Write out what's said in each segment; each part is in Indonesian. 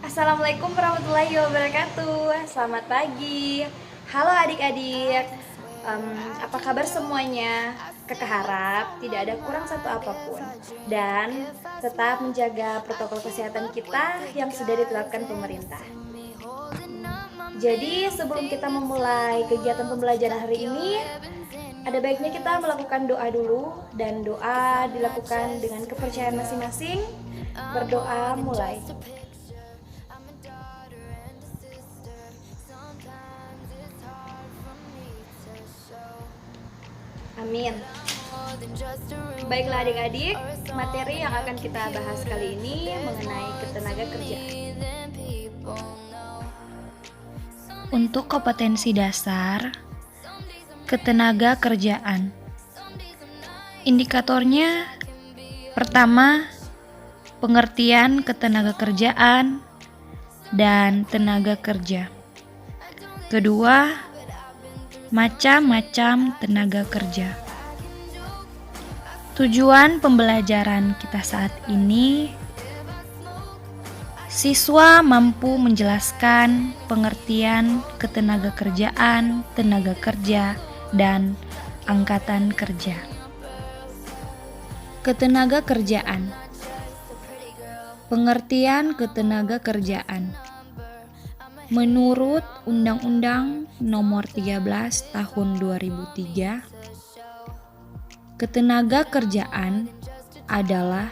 Assalamualaikum warahmatullahi wabarakatuh. Selamat pagi. Halo adik-adik. Apa kabar semuanya? Kakak harap tidak ada kurang satu apapun dan tetap menjaga protokol kesehatan kita yang sudah ditetapkan pemerintah. Jadi sebelum kita memulai kegiatan pembelajaran hari ini, ada baiknya kita melakukan doa dulu, dan doa dilakukan dengan kepercayaan masing-masing. Berdoa mulai. Amin. Baiklah adik-adik, materi yang akan kita bahas kali ini mengenai ketenaga kerjaan. Untuk kompetensi dasar, ketenaga kerjaan. Indikatornya, pertama, pengertian ketenaga kerjaan dan tenaga kerja. Kedua, macam-macam tenaga kerja. Tujuan pembelajaran kita saat ini, siswa mampu menjelaskan pengertian ketenaga kerjaan, tenaga kerja, dan angkatan kerja. Ketenaga kerjaan. Pengertian ketenaga kerjaan. Menurut Undang-Undang Nomor 13 Tahun 2003, ketenaga kerjaan adalah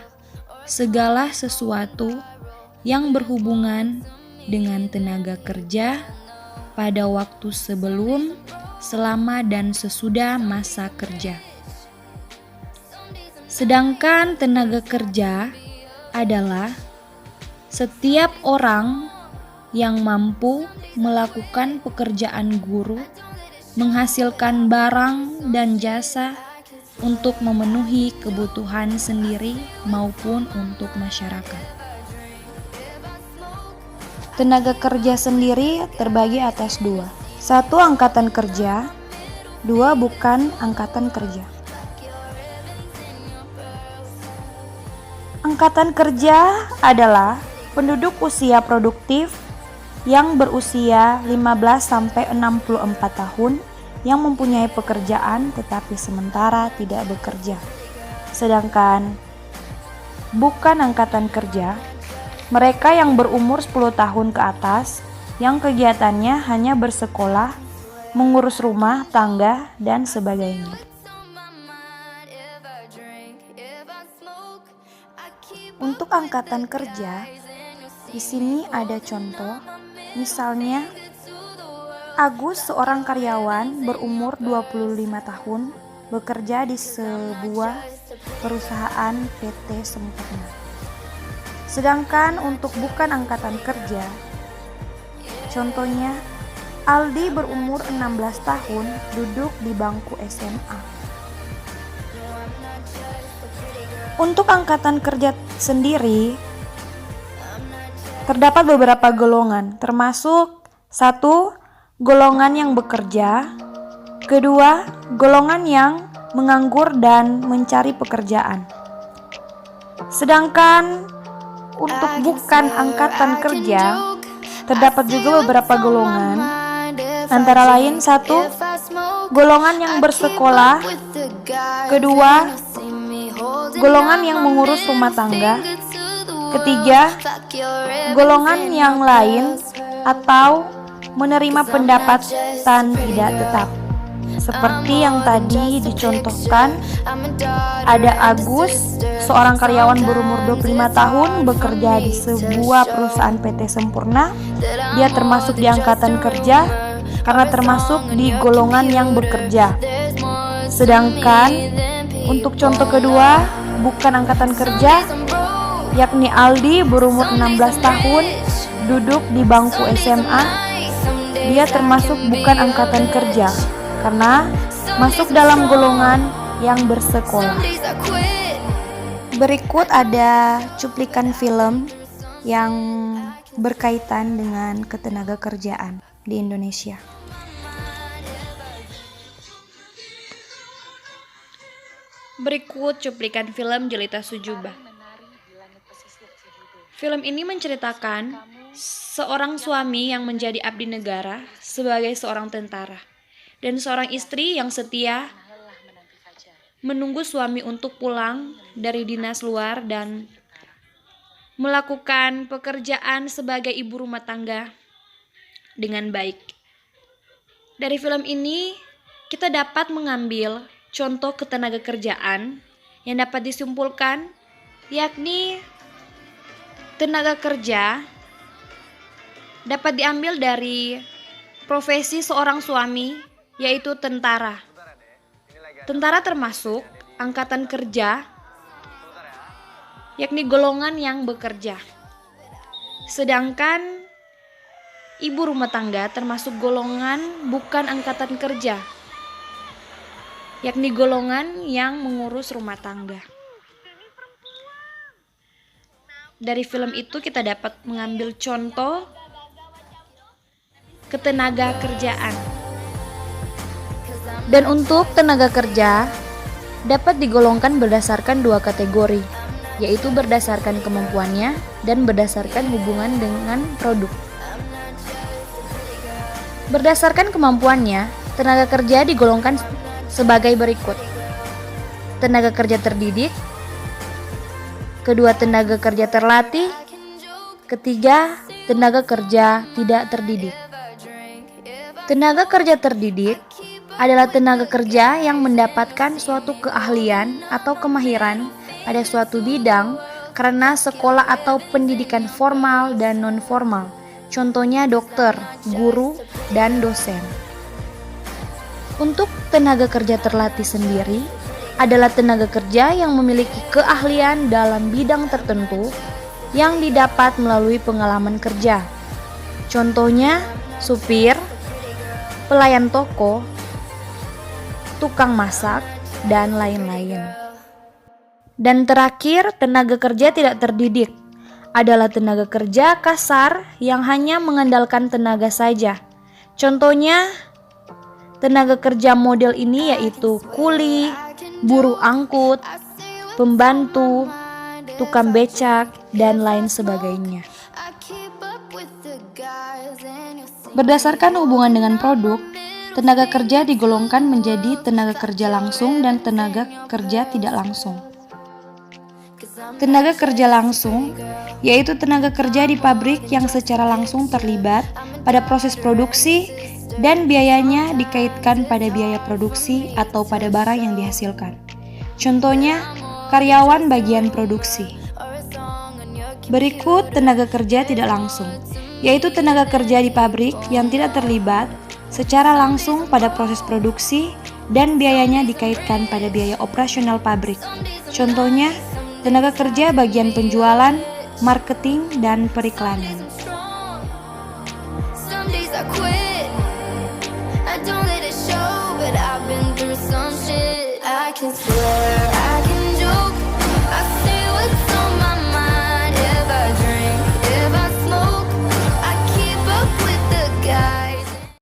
segala sesuatu yang berhubungan dengan tenaga kerja pada waktu sebelum, selama, dan sesudah masa kerja. Sedangkan tenaga kerja adalah setiap orang yang mampu melakukan pekerjaan guru, menghasilkan barang dan jasa untuk memenuhi kebutuhan sendiri maupun untuk masyarakat. Tenaga kerja sendiri terbagi atas dua. Satu, angkatan kerja. Dua, bukan angkatan kerja. Angkatan kerja adalah penduduk usia produktif yang berusia 15-64 tahun yang mempunyai pekerjaan tetapi sementara tidak bekerja. Sedangkan bukan angkatan kerja, mereka yang berumur 10 tahun ke atas yang kegiatannya hanya bersekolah, mengurus rumah tangga, dan sebagainya. Untuk angkatan kerja, di sini ada contoh. Misalnya, Agus, seorang karyawan berumur 25 tahun, bekerja di sebuah perusahaan PT Sempurna. Sedangkan untuk bukan angkatan kerja, contohnya Aldi berumur 16 tahun, duduk di bangku SMA. Untuk angkatan kerja sendiri, terdapat beberapa golongan, termasuk 1. Golongan yang bekerja. 2. Golongan yang menganggur dan mencari pekerjaan. Sedangkan untuk bukan angkatan kerja, terdapat juga beberapa golongan, antara lain 1. Golongan yang bersekolah. 2. Golongan yang mengurus rumah tangga. 3. Golongan yang lain atau menerima pendapatan tidak tetap. Seperti yang tadi dicontohkan, ada Agus, seorang karyawan berumur 25 tahun, bekerja di sebuah perusahaan PT Sempurna. Dia termasuk di angkatan kerja karena termasuk di golongan yang bekerja. Sedangkan untuk contoh kedua, bukan angkatan kerja, yakni Aldi berumur 16 tahun, duduk di bangku SMA. Dia termasuk bukan angkatan kerja karena masuk dalam golongan yang bersekolah. Berikut ada cuplikan film yang berkaitan dengan ketenaga kerjaan di Berikut cuplikan film Jelita Sujubah. Film ini menceritakan seorang suami yang menjadi abdi negara sebagai seorang tentara dan seorang istri yang setia menunggu suami untuk pulang dari dinas luar dan melakukan pekerjaan sebagai ibu rumah tangga dengan baik. Dari film ini kita dapat mengambil contoh ketenaga kerjaan yang dapat disimpulkan, yakni tenaga kerja dapat diambil dari profesi seorang suami, yaitu tentara. Tentara termasuk angkatan kerja, yakni golongan yang bekerja. Sedangkan ibu rumah tangga termasuk golongan bukan angkatan kerja, yakni golongan yang mengurus rumah tangga. Dari film itu kita dapat mengambil contoh ketenaga kerjaan. Dan untuk tenaga kerja dapat digolongkan berdasarkan dua kategori, yaitu berdasarkan kemampuannya dan berdasarkan hubungan dengan produk. Berdasarkan kemampuannya, tenaga kerja digolongkan sebagai berikut. Tenaga kerja terdidik, kedua tenaga kerja terlatih, ketiga tenaga kerja tidak terdidik. Tenaga kerja terdidik adalah tenaga kerja yang mendapatkan suatu keahlian atau kemahiran pada suatu bidang karena sekolah atau pendidikan formal dan non-formal. Contohnya dokter, guru, dan dosen. Untuk tenaga kerja terlatih sendiri adalah tenaga kerja yang memiliki keahlian dalam bidang tertentu yang didapat melalui pengalaman kerja. Contohnya supir, pelayan toko, tukang masak, dan lain-lain. Dan terakhir, tenaga kerja tidak terdidik adalah tenaga kerja kasar yang hanya mengandalkan tenaga saja. Contohnya, tenaga kerja model ini yaitu kuli, buruh angkut, pembantu, tukang becak, dan lain sebagainya. Berdasarkan hubungan dengan produk, tenaga kerja digolongkan menjadi tenaga kerja langsung dan tenaga kerja tidak langsung. Tenaga kerja langsung yaitu tenaga kerja di pabrik yang secara langsung terlibat pada proses produksi dan biayanya dikaitkan pada biaya produksi atau pada barang yang dihasilkan. Contohnya, karyawan bagian produksi. Berikut tenaga kerja tidak langsung, yaitu tenaga kerja di pabrik yang tidak terlibat secara langsung pada proses produksi dan biayanya dikaitkan pada biaya operasional pabrik. Contohnya, tenaga kerja bagian penjualan, marketing, dan periklanan. I don't let it show, but I've been through some shit. I can swear